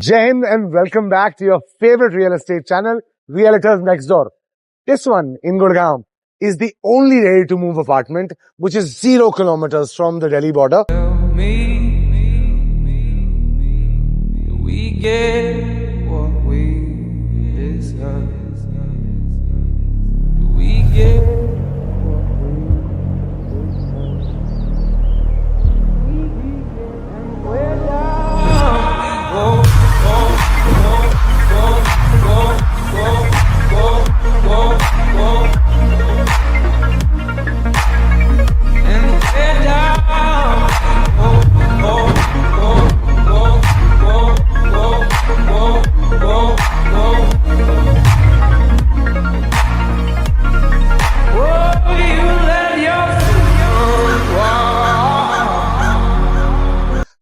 Jai Hind and welcome back to your favorite real estate channel, Realtors Next Door. This one in Gurgaon is the only ready-to-move apartment which is 0 kilometers from the Delhi border. We get what we deserve. We get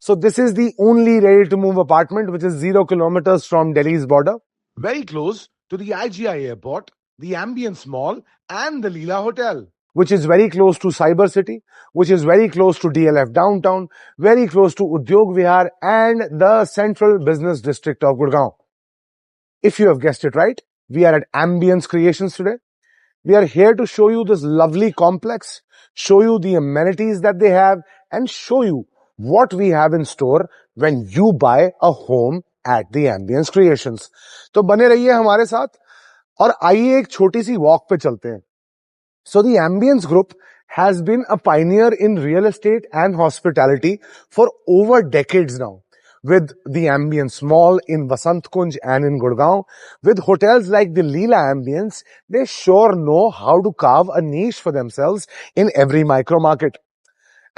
So this is the only ready-to-move apartment which is 0 kilometers from Delhi's border. Very close to the IGI airport, the Ambience Mall and the Leela Hotel. Which is very close to Cyber City, which is very close to DLF Downtown, very close to Udyog Vihar and the Central Business District of Gurgaon. If you have guessed it right, we are at Ambience Creations today. We are here to show you this lovely complex, show you the amenities that they have and show you what we have in store when you buy a home at the Ambience Creations. तो बने रहिए हमारे साथ और आइए एक छोटी सी walk पे चलते हैं. So the Ambience Group has been a pioneer in real estate and hospitality for over decades now. With the Ambience Mall in Vasant Kunj and in Gurgaon, with hotels like the Leela Ambience, they sure know how to carve a niche for themselves in every micro market.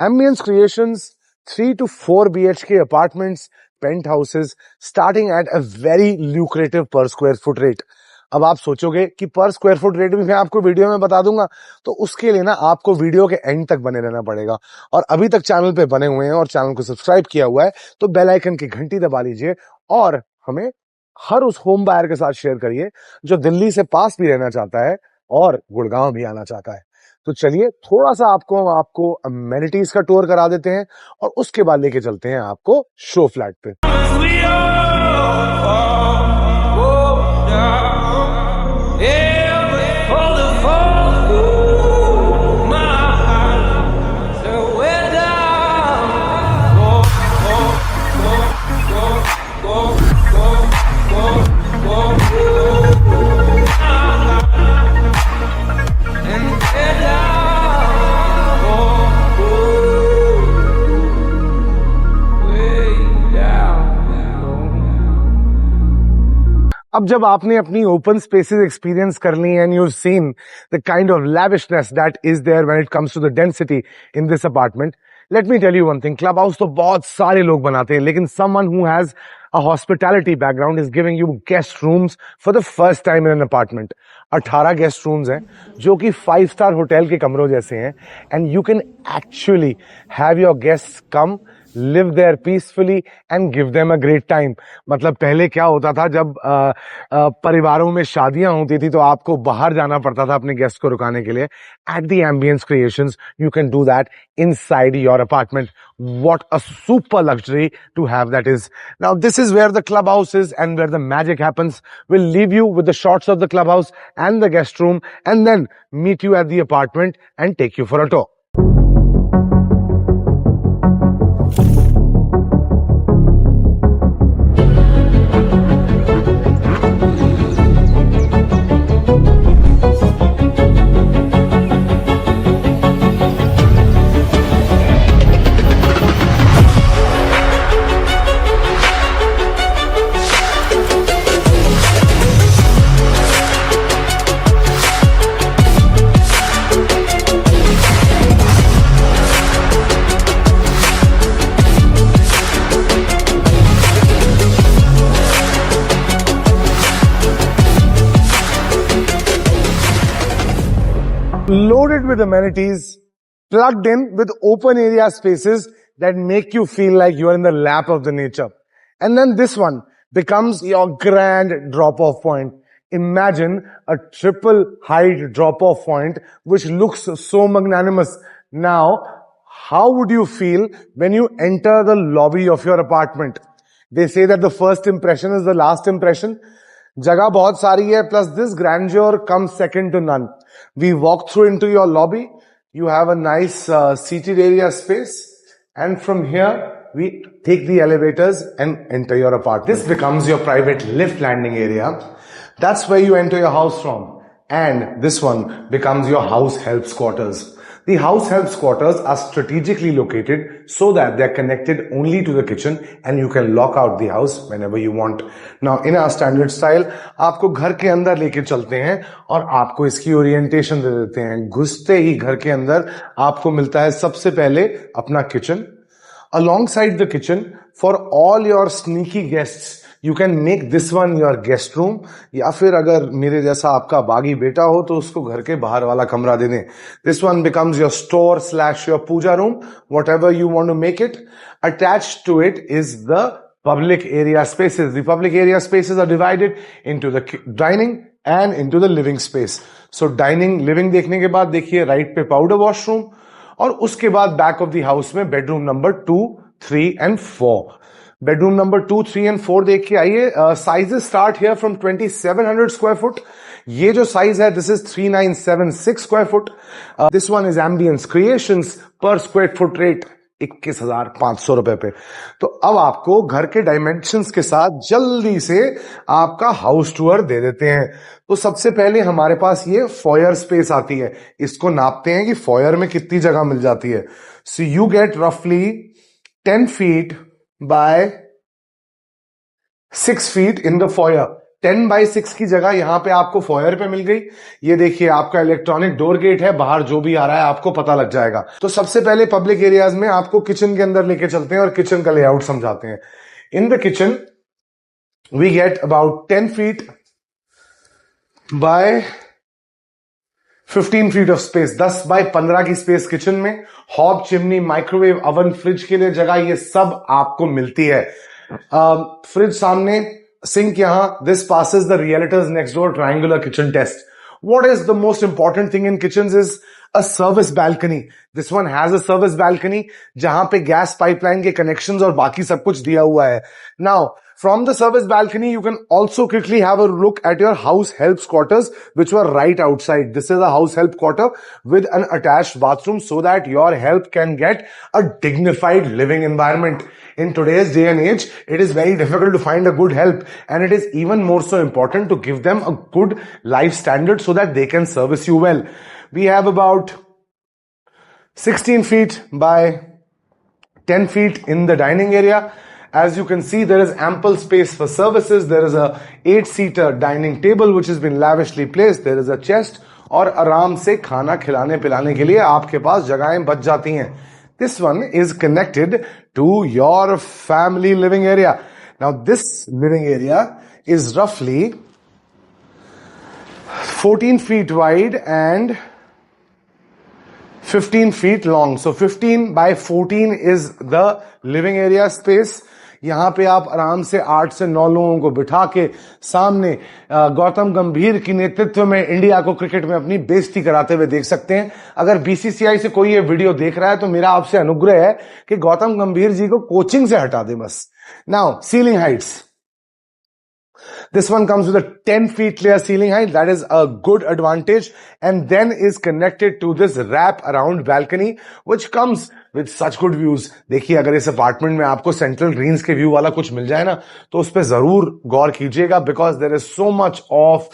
Ambience Creations 3 to 4 BHK apartments, penthouses, starting at a very lucrative per square foot rate. अब आप सोचोगे कि पर square foot rate भी मैं आपको video में बता दूंगा, तो उसके लिए ना आपको वीडियो के एंड तक बने रहना पड़ेगा. और अभी तक चैनल पे बने हुए हैं और चैनल को सब्सक्राइब किया हुआ है तो बेल आइकन की घंटी दबा लीजिए और हमें हर उस होम बायर के साथ शेयर करिए जो दिल्ली से पास भी रहना चाहता है और गुड़गांव भी आना चाहता है. तो चलिए थोड़ा सा आपको अमेनिटीज का टूर करा देते हैं और उसके बाद लेके चलते हैं आपको शो फ्लैट पे. अब जब आपने अपनी ओपन स्पेसेस एक्सपीरियंस कर ली and you seen the kind of lavishness that is there when it comes to the density in this apartment, let me tell you one thing. Club house तो बहुत सारे लोग बनाते हैं, लेकिन someone who has a hospitality background is giving you guest rooms for the first time in an apartment. 18 guest rooms हैं जो कि 5 स्टार होटल के कमरों जैसे हैं and you can actually have your guests come, live there peacefully and give them a great time. मतलब पहले क्या होता था, जब परिवारों में शादियां होती थी तो आपको बाहर जाना पड़ता था अपने गेस्ट को रुकाने के लिए. At the Ambience Creations, you can do that inside your apartment. What a super luxury to have that is. Now this is where the clubhouse is and where the magic happens. We'll leave you with the shots of the clubhouse and the guest room and then meet you at the apartment and take you for a tour. Loaded with amenities, plugged in with open area spaces that make you feel like you are in the lap of the nature. And then this one becomes your grand drop-off point. Imagine a triple height drop-off point which looks so magnanimous. Now, how would you feel when you enter the lobby of your apartment? They say that the first impression is the last impression. जगह बहुत सारी है, plus this grandeur comes second to none. We walk through into your lobby. You have a nice seated area space, and from here we take the elevators and enter your apartment. This becomes your private lift landing area. That's where you enter your house from. And this one becomes your house helps quarters. The house helps quarters are strategically located so that they're connected only to the kitchen and you can lock out the house whenever you want. Now, in our standard style, आपको घर के अंदर लेके चलते हैं और आपको इसकी ओरिएंटेशन दे देते हैं. घुसते ही घर के अंदर आपको मिलता है सबसे पहले अपना kitchen. Alongside the kitchen, for all your sneaky guests, you can make this one your guest room. या फिर अगर मेरे जैसा आपका बागी बेटा हो तो उसको घर के बाहर वाला कमरा दे दें. This one becomes your store/your puja room, whatever you want to make it. Attached to it is the public area spaces. The public area spaces are divided into the dining and into the living space. So dining, living देखने के बाद देखिए right पे powder washroom और उसके बाद back of the house में bedroom number 2, 3 and 4. Bedroom number 2, 3 and 4 देख के आइए. Sizes start here from 2700 square foot. ये जो साइज है this is 3976 square foot. This one is ambience creations पर स्क्वायर फुट रेट 21,500 रुपए पे. तो अब आपको घर के डायमेंशंस के साथ जल्दी से आपका हाउस टूर दे देते हैं. तो सबसे पहले हमारे पास ये फॉयर स्पेस आती है. इसको नापते हैं कि फॉयर में कितनी जगह मिल जाती है. सो यू गेट रफली 10 feet by 6 feet in the foyer. 10 by 6 की जगह यहां पे आपको फॉयर पे मिल गई. ये देखिए आपका इलेक्ट्रॉनिक डोर गेट है, बाहर जो भी आ रहा है आपको पता लग जाएगा. तो सबसे पहले पब्लिक एरियाज में आपको किचन के अंदर लेके चलते हैं और किचन का लेआउट समझाते हैं. In the kitchen we get about 10 feet by 15 feet of space. 10 by 15 की स्पेस किचन में. Hob, chimney, microwave, oven, fridge के लिए जगह ये सब आपको मिलती है. फ्रिज सामने, सिंक यहां. This passes the realtors next door triangular kitchen test. What is the most important thing in kitchens is a service balcony. This one has a service balcony जहां पे गैस पाइपलाइन के connections और बाकी सब कुछ दिया हुआ है. Now, from the service balcony, you can also quickly have a look at your house helps quarters, which were right outside. This is a house help quarter with an attached bathroom so that your help can get a dignified living environment. In today's day and age, it is very difficult to find a good help, and it is even more so important to give them a good life standard so that they can service you well. We have about 16 feet by 10 feet in the dining area. As you can see, there is ample space for services. There is a 8-seater dining table which has been lavishly placed. There is a chest और आराम से खाना खिलाने पिलाने के लिए आपके पास जगहें बच जाती हैं. This one is connected to your family living area. Now this living area is roughly 14 feet wide and 15 feet long. So 15 by 14 is the living area space. यहां पे आप आराम से 8 से 9 लोगों को बिठा के सामने गौतम गंभीर की नेतृत्व में इंडिया को क्रिकेट में अपनी बेइज्जती कराते हुए देख सकते हैं. अगर बीसीसीआई से कोई ये वीडियो देख रहा है तो मेरा आपसे अनुग्रह है कि गौतम गंभीर जी को कोचिंग से हटा दे बस. Now ceiling Heights. This one comes with a 10 feet clear ceiling height. That is a good advantage, and then is connected to this wrap around balcony which comes with such good views. देखिए अगर इस apartment में आपको central Green's के view वाला कुछ मिल जाए ना तो उस पर जरूर गौर कीजिएगा, because there is so much of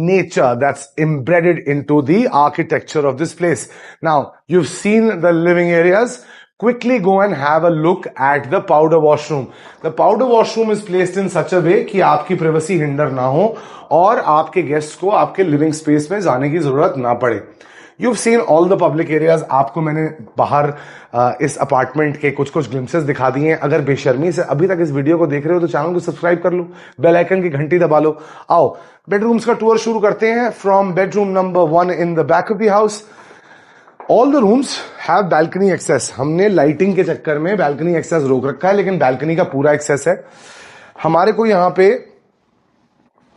nature that's embedded into the architecture of this place. Now you've seen the living areas. Quickly go and have a look at the powder washroom. The powder washroom is placed in such a way कि आपकी privacy hinder ना हो और आपके guests को आपके living space में जाने की जरूरत ना पड़े. You've seen all the public areas. आपको मैंने बाहर इस अपार्टमेंट के कुछ ग्लिम्सेस दिखा दिए हैं. अगर बेशर्मी से अभी तक इस वीडियो को देख रहे हो तो चैनल को सब्सक्राइब कर लो, बेल आइकन की घंटी दबा लो. आओ बेडरूम्स का टूर शुरू करते हैं. From bedroom number 1 in the back of the house. All the rooms have balcony access. हमने लाइटिंग के चक्कर में balcony access रोक रखा है, लेकिन balcony का पूरा access है. हमारे को यहां पे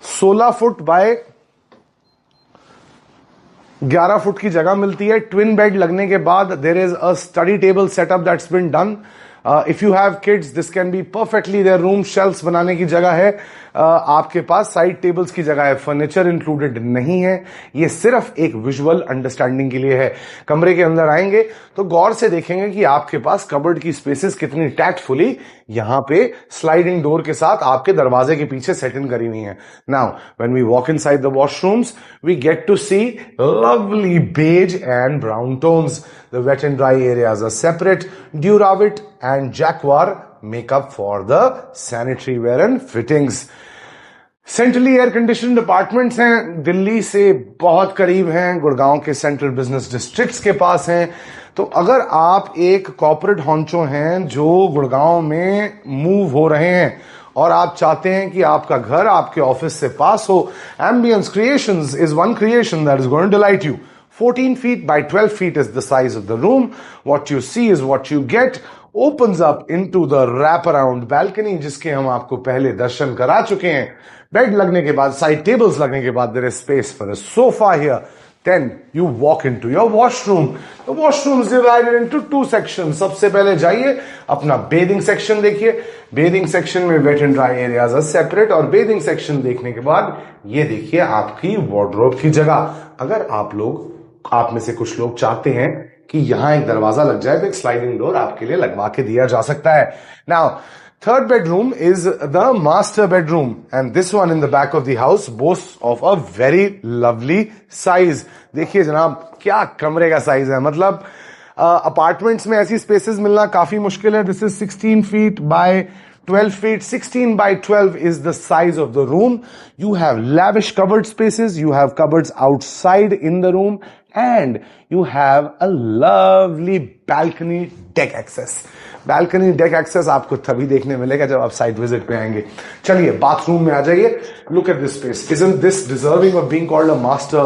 16 फुट बाय 11 फुट की जगह मिलती है. ट्विन बेड लगने के बाद there is a study table setup that's been done. If you have kids, this can be perfectly there room. Shelves बनाने की जगह है, आपके पास साइड टेबल्स की जगह है. फर्नीचर इंक्लूडेड नहीं है, ये सिर्फ एक विजुअल अंडरस्टैंडिंग के लिए है. कमरे के अंदर आएंगे तो गौर से देखेंगे कि आपके पास कबर्ड की स्पेसेस कितनी टैक्टफुली यहां पे स्लाइडिंग डोर के साथ आपके दरवाजे के पीछे सेट इन करी हुई है. Now when we walk inside the washrooms, we get to see lovely beige and brown tones. The wet and dry areas are separate. Duravit and Jaguar make up for the sanitary wear and fittings. Centrally air condition apartments हैं, दिल्ली से बहुत करीब हैं, गुड़गांव के central business districts के पास हैं. तो अगर आप एक कॉर्पोरेट हॉन्चो हैं जो गुड़गांव में मूव हो रहे हैं और आप चाहते हैं कि आपका घर आपके ऑफिस से पास हो, ambience creations is one creation that is going to delight you. 14 feet by 12 feet is the size of the room. What you see is what you get. Opens up into the wraparound balcony जिसके हम आपको पहले दर्शन करा चुके हैं. Bed लगने के बाद, साइड टेबल्स लगने के बाद, there is space for a sofa here. Then you walk into your washroom. The washroom is divided into two sections. सबसे पहले जाइए अपना बेदिंग सेक्शन देखिए. बेदिंग सेक्शन में wet and dry areas are separate. और बेदिंग सेक्शन देखने के बाद ये देखिए आपकी वार्डरोब की जगह. अगर आप में से कुछ लोग चाहते हैं कि यहां एक दरवाजा लग जाए तो एक स्लाइडिंग डोर आपके लिए लगवा के दिया जा सकता है. Now third bedroom is the master bedroom and this one in the back of the house boasts of a very lovely size. देखिए जनाब क्या कमरे का साइज है. मतलब अपार्टमेंट्स में ऐसी स्पेसेस मिलना काफी मुश्किल है. This is 16 feet by 12 feet. 16 by 12 is the size of the room. You have lavish cupboard spaces. You have cupboards outside in the room. And you have a lovely balcony deck access. Balcony deck access आपको तभी देखने मिलेगा जब आप site visit पे आएंगे. चलिए bathroom में आ जाइए. Look at this space. Isn't this deserving of being called a master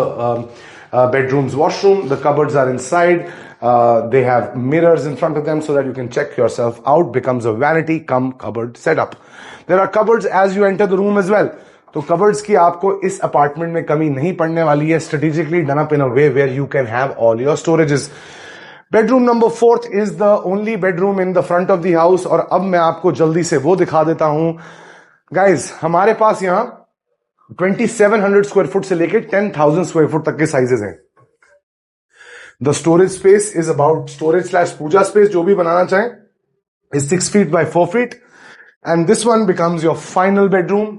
bedroom's washroom? The cupboards are inside. They have mirrors in front of them so that you can check yourself out. Becomes a vanity cum cupboard setup. There are cupboards as you enter the room as well. तो cupboards की आपको इस apartment में कमी नहीं पड़ने वाली है. Strategically done up in a way where you can have all your storages. Bedroom number 4 is the only bedroom in the front of the house. और अब मैं आपको जल्दी से वो दिखा देता हूं. गाइज हमारे पास यहां 2700 स्क्वायर फुट से लेकर 10,000 स्क्वायर फुट तक के साइजेस हैं. The storage space is about storage / puja space जो भी बनाना चाहें is 6 feet by 4 feet. And this one becomes your final bedroom.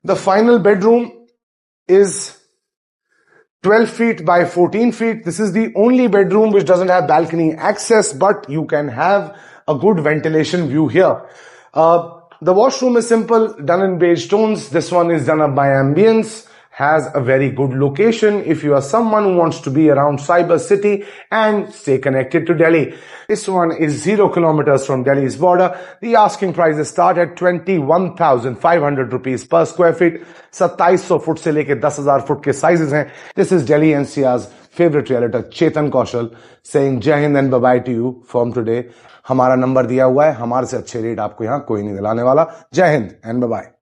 The final bedroom is 12 feet by 14 feet. This is the only bedroom which doesn't have balcony access, but you can have a good ventilation view here. The washroom is simple, done in beige tones. This one is done up by Ambience. Has a very good location if you are someone who wants to be around Cyber City and stay connected to Delhi. This one is 0 kilometers from Delhi's border. The asking prices start at 21,500 rupees per square feet. 2700 foot से लेके 10,000 foot के sizes हैं. This is Delhi NCR's favorite realtor Chetan Kaushal saying Jai Hind and bye-bye to you from today. हमारा number दिया हुआ है, हमारे से अच्छे रेट आपको यहाँ कोई नहीं दिलाने वाला. जय हिंद and bye-bye.